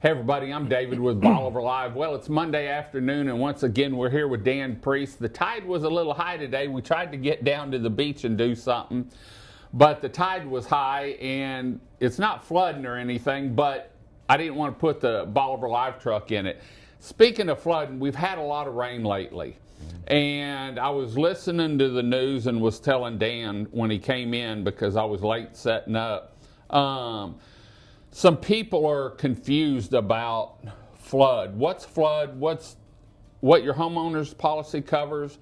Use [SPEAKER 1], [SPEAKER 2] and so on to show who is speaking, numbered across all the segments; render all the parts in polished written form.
[SPEAKER 1] Hey everybody, I'm David with Bolivar Live. Well, it's Monday afternoon, and once again we're here with Dan Priest. The tide was a little high today. We tried to get down to the beach and do something, but the tide was high, and it's not flooding or anything, but I didn't want to put the Bolivar Live truck in it. Speaking of flooding, we've had a lot of rain lately, and I was listening to the news and was telling Dan when he came in, because I was late setting up, some people are confused about flood. What's flood? What your homeowner's policy covers?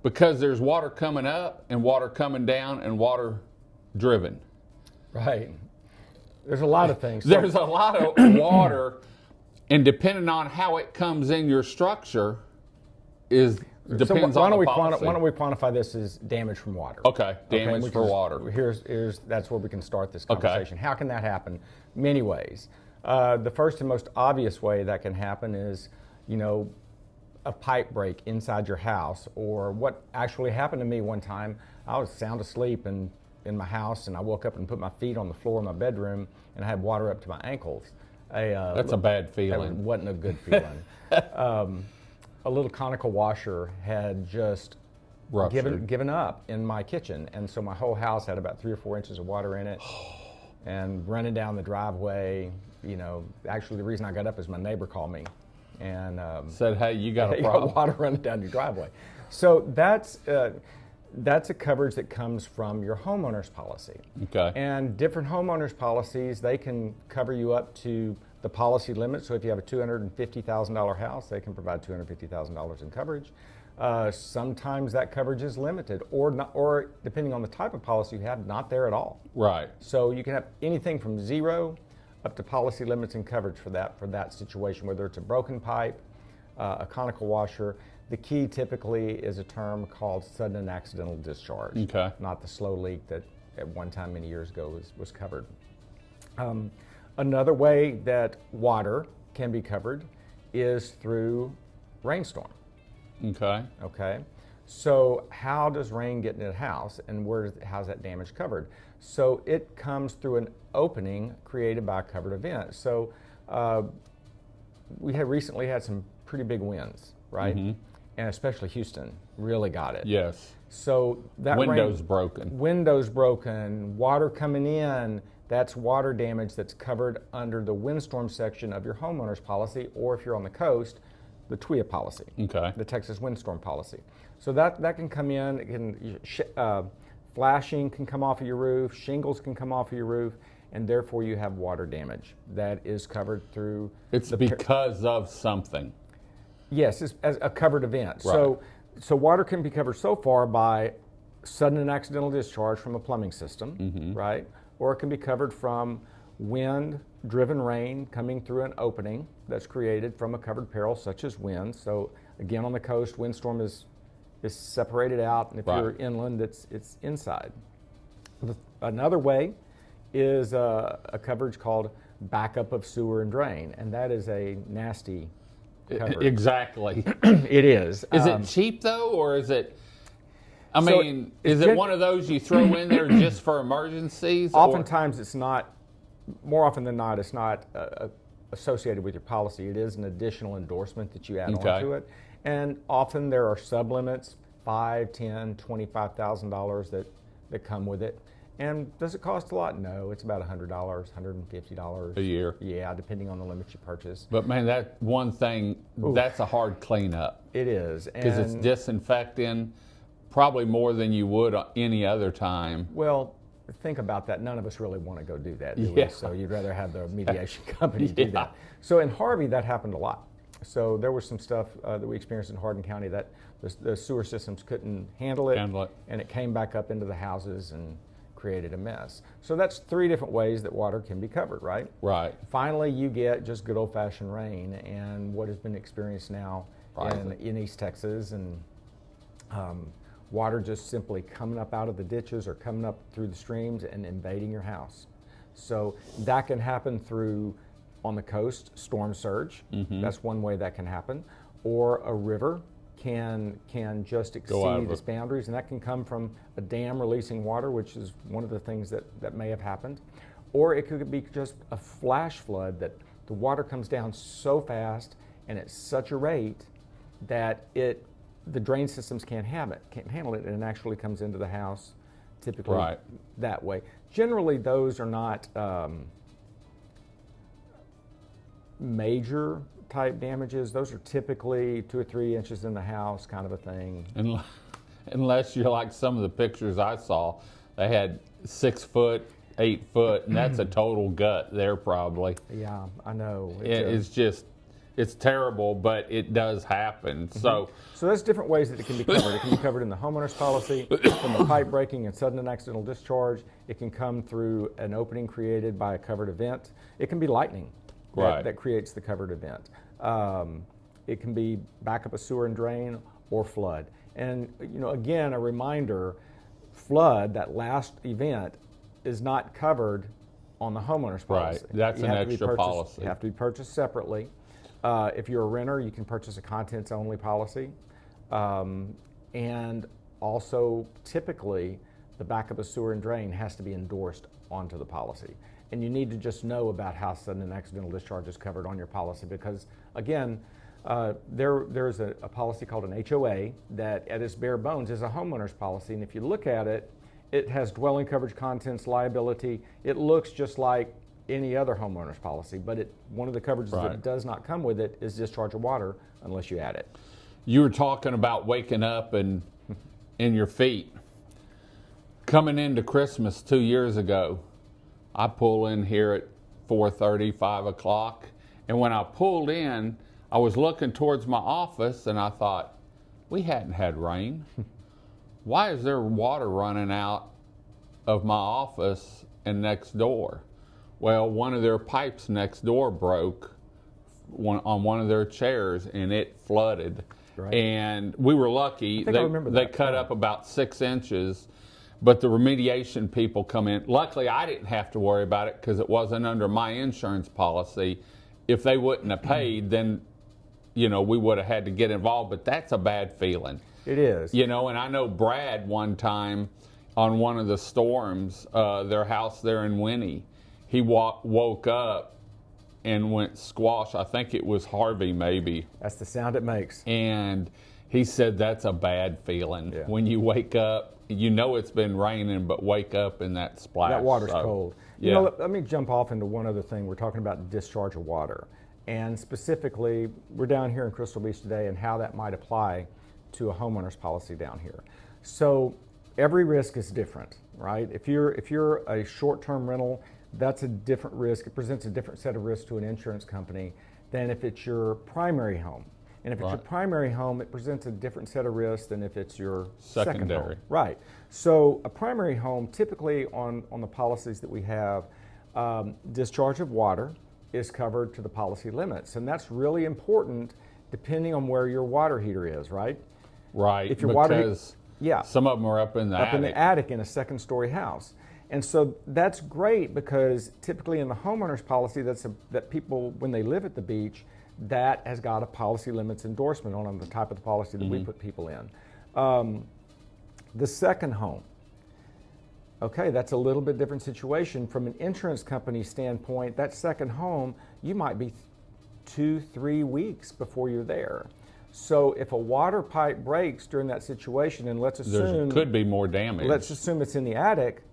[SPEAKER 1] Because there's water coming up and water coming down and water driven.
[SPEAKER 2] Right. There's a lot of things.
[SPEAKER 1] There's a lot of water, and depending on how it comes in your structure depends on the policy.
[SPEAKER 2] Why don't we quantify this as damage from water?
[SPEAKER 1] Okay, damage for water.
[SPEAKER 2] That's where we can start this conversation. Okay. How can that happen? Many ways. The first and most obvious way that can happen is, a pipe break inside your house, or what actually happened to me one time. I was sound asleep in my house, and I woke up and put my feet on the floor of my bedroom, and I had water up to my ankles.
[SPEAKER 1] That's a bad feeling.
[SPEAKER 2] That wasn't a good feeling. A little conical washer had just given up in my kitchen, and so my whole house had about 3 or 4 inches of water in it. And running down the driveway, actually the reason I got up is my neighbor called me and
[SPEAKER 1] said, "Hey, you got a problem.
[SPEAKER 2] You got water running down your driveway." So that's a coverage that comes from your homeowner's policy.
[SPEAKER 1] Okay.
[SPEAKER 2] And different homeowners' policies, they can cover you up to the policy limit. So if you have a $250,000 house, they can provide $250,000 in coverage. Sometimes that coverage is limited, or depending on the type of policy you have, not there at all.
[SPEAKER 1] Right.
[SPEAKER 2] So you can have anything from zero up to policy limits and coverage for that situation, whether it's a broken pipe, a conical washer. The key typically is a term called sudden and accidental discharge.
[SPEAKER 1] Okay.
[SPEAKER 2] Not the slow leak that at one time many years ago was covered. Another way that water can be covered is through rainstorm.
[SPEAKER 1] Okay.
[SPEAKER 2] Okay. So how does rain get into the house, and how's that damage covered? So it comes through an opening created by a covered event. So we have recently had some pretty big winds, right? Mm-hmm. And especially Houston really got it.
[SPEAKER 1] Yes.
[SPEAKER 2] So that
[SPEAKER 1] windows
[SPEAKER 2] broken, water coming in. That's water damage that's covered under the windstorm section of your homeowner's policy, or if you're on the coast, the TWIA policy,
[SPEAKER 1] okay,
[SPEAKER 2] the Texas windstorm policy. So that can come in. It can, flashing can come off of your roof, shingles can come off of your roof, and therefore you have water damage that is covered through.
[SPEAKER 1] It's because of something.
[SPEAKER 2] Yes, it's as a covered event.
[SPEAKER 1] Right.
[SPEAKER 2] So water can be covered so far by sudden and accidental discharge from a plumbing system, mm-hmm, right? Or it can be covered from wind-driven rain coming through an opening that's created from a covered peril, such as wind. So again, on the coast, windstorm is separated out, and if you're inland, it's inside. Another way is a coverage called backup of sewer and drain, and that is a nasty coverage.
[SPEAKER 1] Exactly.
[SPEAKER 2] It is.
[SPEAKER 1] Is it cheap though, or is it? Is it one of those you throw in there just for emergencies?
[SPEAKER 2] Oftentimes it's not, more often than not, it's not associated with your policy. It is an additional endorsement that you add onto it. And often there are sublimits, $5,000, $10,000, $25,000 that come with it. And does it cost a lot? No, it's about $100, $150
[SPEAKER 1] a year.
[SPEAKER 2] Yeah, depending on the limits you purchase.
[SPEAKER 1] But man, that one thing, that's a hard cleanup.
[SPEAKER 2] It is.
[SPEAKER 1] Because it's disinfecting probably more than you would any other time.
[SPEAKER 2] Well, think about that. None of us really want to go do that, do we? So you'd rather have the mediation company do that. So in Harvey, that happened a lot. So there was some stuff that we experienced in Hardin County that the sewer systems couldn't handle it, and it came back up into the houses and created a mess. So that's 3 different ways that water can be covered, right?
[SPEAKER 1] Right.
[SPEAKER 2] Finally, you get just good old-fashioned rain, and what has been experienced now in East Texas, and water just simply coming up out of the ditches or coming up through the streams and invading your house. So that can happen through, on the coast, storm surge. Mm-hmm. That's one way that can happen. Or a river can just exceed its boundaries, and that can come from a dam releasing water, which is one of the things that may have happened. Or it could be just a flash flood that the water comes down so fast and at such a rate that the drain systems can't handle it, and it actually comes into the house typically that way. Generally, those are not major type damages. Those are typically 2 or 3 inches in the house kind of a thing.
[SPEAKER 1] Unless you're like some of the pictures I saw, they had 6 foot, 8 foot, and that's a total gut there probably.
[SPEAKER 2] Yeah, I know.
[SPEAKER 1] It's terrible, but it does happen. So
[SPEAKER 2] there's different ways that it can be covered. It can be covered in the homeowner's policy from the pipe breaking and sudden and accidental discharge. It can come through an opening created by a covered event. It can be lightning that creates the covered event. It can be backup of sewer and drain or flood. And again, a reminder, flood, that last event, is not covered on the homeowner's policy.
[SPEAKER 1] Right, that's an extra policy.
[SPEAKER 2] You have to be purchased separately. If you're a renter, you can purchase a contents-only policy. And also, typically, the backup of sewer and drain has to be endorsed onto the policy. And you need to just know about how sudden and accidental discharge is covered on your policy because, again, there's a policy called an HOA that at its bare bones is a homeowner's policy. And if you look at it, it has dwelling coverage, contents, liability. It looks just like any other homeowner's policy, but one of the coverages that does not come with it is discharge of water unless you add it.
[SPEAKER 1] You were talking about waking up and in your feet. Coming into Christmas 2 years ago, I pull in here at 4:30, 5 o'clock, and when I pulled in, I was looking towards my office and I thought, we hadn't had rain. Why is there water running out of my office and next door? Well, one of their pipes next door broke on one of their chairs and it flooded.
[SPEAKER 2] Right.
[SPEAKER 1] And we were lucky. They cut up about 6 inches, but the remediation people come in. Luckily, I didn't have to worry about it because it wasn't under my insurance policy. If they wouldn't have paid, then we would have had to get involved, but that's a bad feeling.
[SPEAKER 2] It is.
[SPEAKER 1] And I know Brad one time on one of the storms, their house there in Winnie, he woke up and went squash. I think it was Harvey maybe.
[SPEAKER 2] That's the sound it makes.
[SPEAKER 1] And he said that's a bad feeling. Yeah. When you wake up, it's been raining, but wake up in that splash.
[SPEAKER 2] That water's cold. Yeah. Let me jump off into one other thing. We're talking about discharge of water. And specifically, we're down here in Crystal Beach today and how that might apply to a homeowner's policy down here. So every risk is different, right? If you're a short-term rental, that's a different risk. It presents a different set of risks to an insurance company than if it's your primary home. And if it's your primary home, it presents a different set of risks than if it's your second home. Right. So a primary home, typically on the policies that we have, discharge of water is covered to the policy limits. And that's really important depending on where your water heater is, right?
[SPEAKER 1] Right,
[SPEAKER 2] if your
[SPEAKER 1] because some of them are up in the attic.
[SPEAKER 2] Up in the attic in a second-story house. And so that's great because typically in the homeowner's policy, that people, when they live at the beach, that has got a policy limits endorsement on the type of the policy that we put people in. The second home, okay, that's a little bit different situation. From an insurance company standpoint, that second home, you might be 2-3 weeks before you're there. So if a water pipe breaks during that situation, and let's assume
[SPEAKER 1] there could be more damage.
[SPEAKER 2] Let's assume it's in the attic.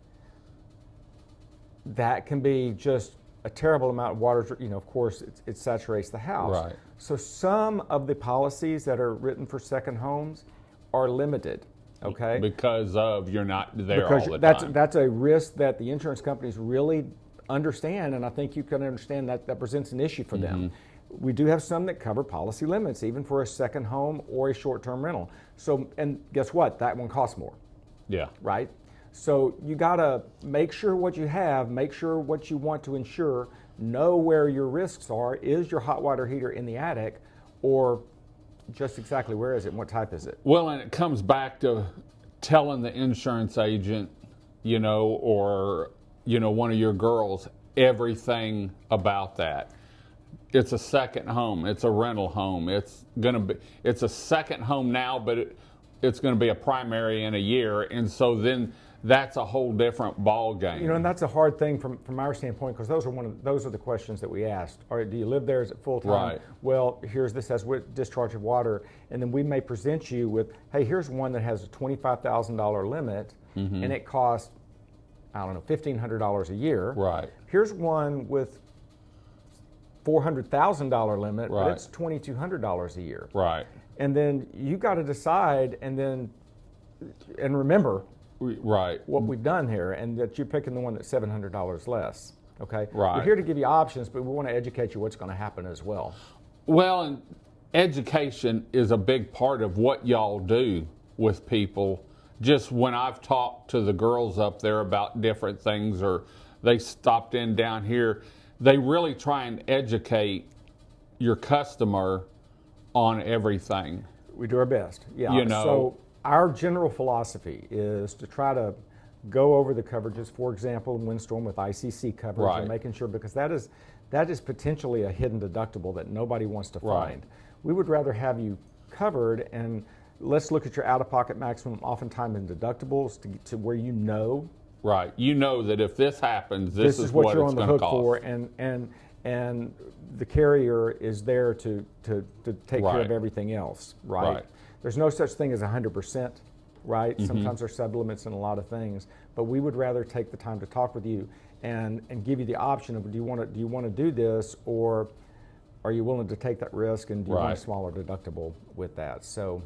[SPEAKER 2] That can be just a terrible amount of water. Of course, it saturates the house.
[SPEAKER 1] Right.
[SPEAKER 2] So some of the policies that are written for second homes are limited. Okay.
[SPEAKER 1] Because you're not there all the time.
[SPEAKER 2] That's a risk that the insurance companies really understand, and I think you can understand that presents an issue for them. We do have some that cover policy limits, even for a second home or a short-term rental. So, and guess what? That one costs more.
[SPEAKER 1] Yeah.
[SPEAKER 2] Right? So you got to make sure what you have, make sure what you want to insure, know where your risks are. Is your hot water heater in the attic, or just exactly where is it and what type is it?
[SPEAKER 1] Well, and it comes back to telling the insurance agent, or, one of your girls, everything about that. It's a second home. It's a rental home. It's a second home now, but it's going to be a primary in a year. And so then that's a whole different ball game.
[SPEAKER 2] You know, and that's a hard thing from our standpoint, because those are the questions that we asked. All right, do you live there? Is it full time?
[SPEAKER 1] Right.
[SPEAKER 2] Well, here's this has discharge of water, and then we may present you with, hey, here's one that has a $25,000 limit, and it costs, I don't know, $1,500 a year.
[SPEAKER 1] Right.
[SPEAKER 2] Here's one with $400,000 limit,
[SPEAKER 1] Right.
[SPEAKER 2] but it's $2,200 a year.
[SPEAKER 1] Right.
[SPEAKER 2] And then you got to decide, and remember
[SPEAKER 1] Right.
[SPEAKER 2] what we've done here, and that you're picking the one that's $700 less. Okay.
[SPEAKER 1] Right.
[SPEAKER 2] We're here to give you options, but we want to educate you what's going to happen as well.
[SPEAKER 1] Well, and education is a big part of what y'all do with people. Just when I've talked to the girls up there about different things, or they stopped in down here, they really try and educate your customer on everything.
[SPEAKER 2] We do our best. Yeah.
[SPEAKER 1] You know.
[SPEAKER 2] So our general philosophy is to try to go over the coverages, for example, in windstorm with ICC coverage,
[SPEAKER 1] Right.
[SPEAKER 2] and making sure, because that is potentially a hidden deductible that nobody wants to
[SPEAKER 1] Right.
[SPEAKER 2] find. We would rather have you covered, and let's look at your out-of-pocket maximum, oftentimes in deductibles, to where you know.
[SPEAKER 1] Right. You know that if this happens, this is
[SPEAKER 2] what
[SPEAKER 1] what
[SPEAKER 2] you're
[SPEAKER 1] it's
[SPEAKER 2] on the
[SPEAKER 1] going to
[SPEAKER 2] hook
[SPEAKER 1] cost.
[SPEAKER 2] for, and the carrier is there to take care
[SPEAKER 1] Right.
[SPEAKER 2] of everything else, right?
[SPEAKER 1] Right.
[SPEAKER 2] There's no such thing as 100%, right? Sometimes there's sublimits in a lot of things, but we would rather take the time to talk with you and give you the option of, do you want to do this, or are you willing to take that risk, and do you want a
[SPEAKER 1] Right.
[SPEAKER 2] smaller deductible with that? So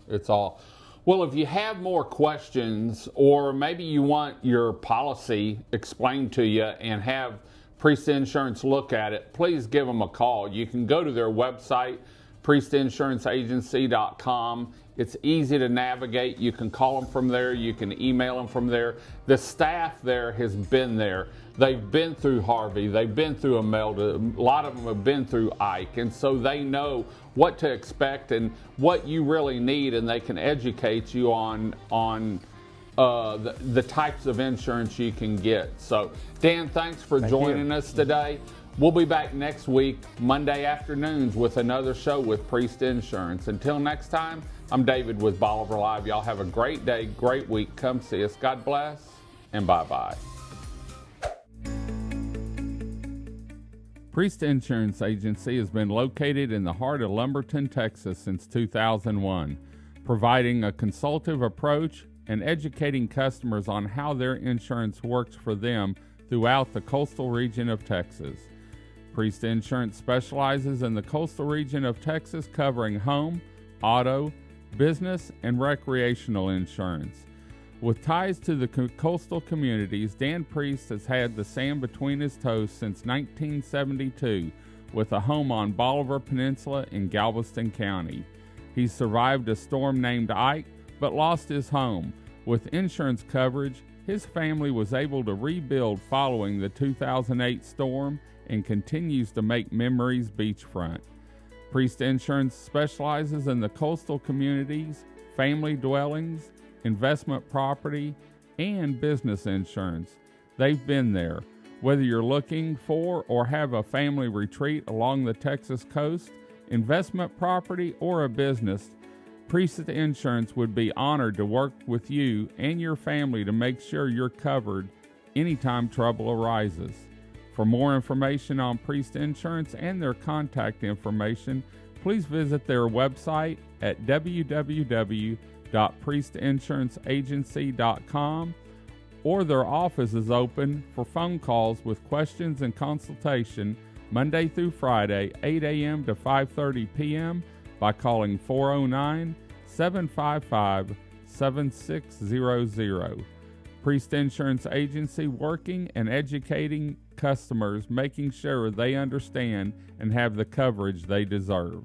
[SPEAKER 1] It's all. Well, if you have more questions, or maybe you want your policy explained to you and have Priest Insurance look at it, please give them a call. You can go to their website, priestinsuranceragency.com. It's easy to navigate. You can call them from there. You can email them from there. The staff there has been there. They've been through Harvey. They've been through Imelda. A lot of them have been through Ike. And so they know what to expect and what you really need, and they can educate you on the types of insurance you can get. So, Dan, thanks for joining us today. We'll be back next week, Monday afternoons, with another show with Priest Insurance. Until next time, I'm David with Bolivar Live. Y'all have a great day, great week. Come see us. God bless, and bye-bye. Priest Insurance Agency has been located in the heart of Lumberton, Texas since 2001, providing a consultative approach and educating customers on how their insurance works for them throughout the coastal region of Texas. Priest Insurance specializes in the coastal region of Texas, covering home, auto, business, and recreational insurance. With ties to the coastal communities, Dan Priest has had the sand between his toes since 1972, with a home on Bolivar Peninsula in Galveston County. He survived a storm named Ike, but lost his home. With insurance coverage, his family was able to rebuild following the 2008 storm and continues to make memories beachfront. Priest Insurance specializes in the coastal communities, family dwellings, investment property, and business insurance. They've been there. Whether you're looking for or have a family retreat along the Texas coast, investment property, or a business, Priest Insurance would be honored to work with you and your family to make sure you're covered anytime trouble arises. For more information on Priest Insurance and their contact information, please visit their website at www.priestinsuranceragency.com, or their office is open for phone calls with questions and consultation Monday through Friday, 8 a.m. to 5:30 p.m. by calling 409-755-7600. Priest Insurance Agency, working and educating customers, making sure they understand and have the coverage they deserve.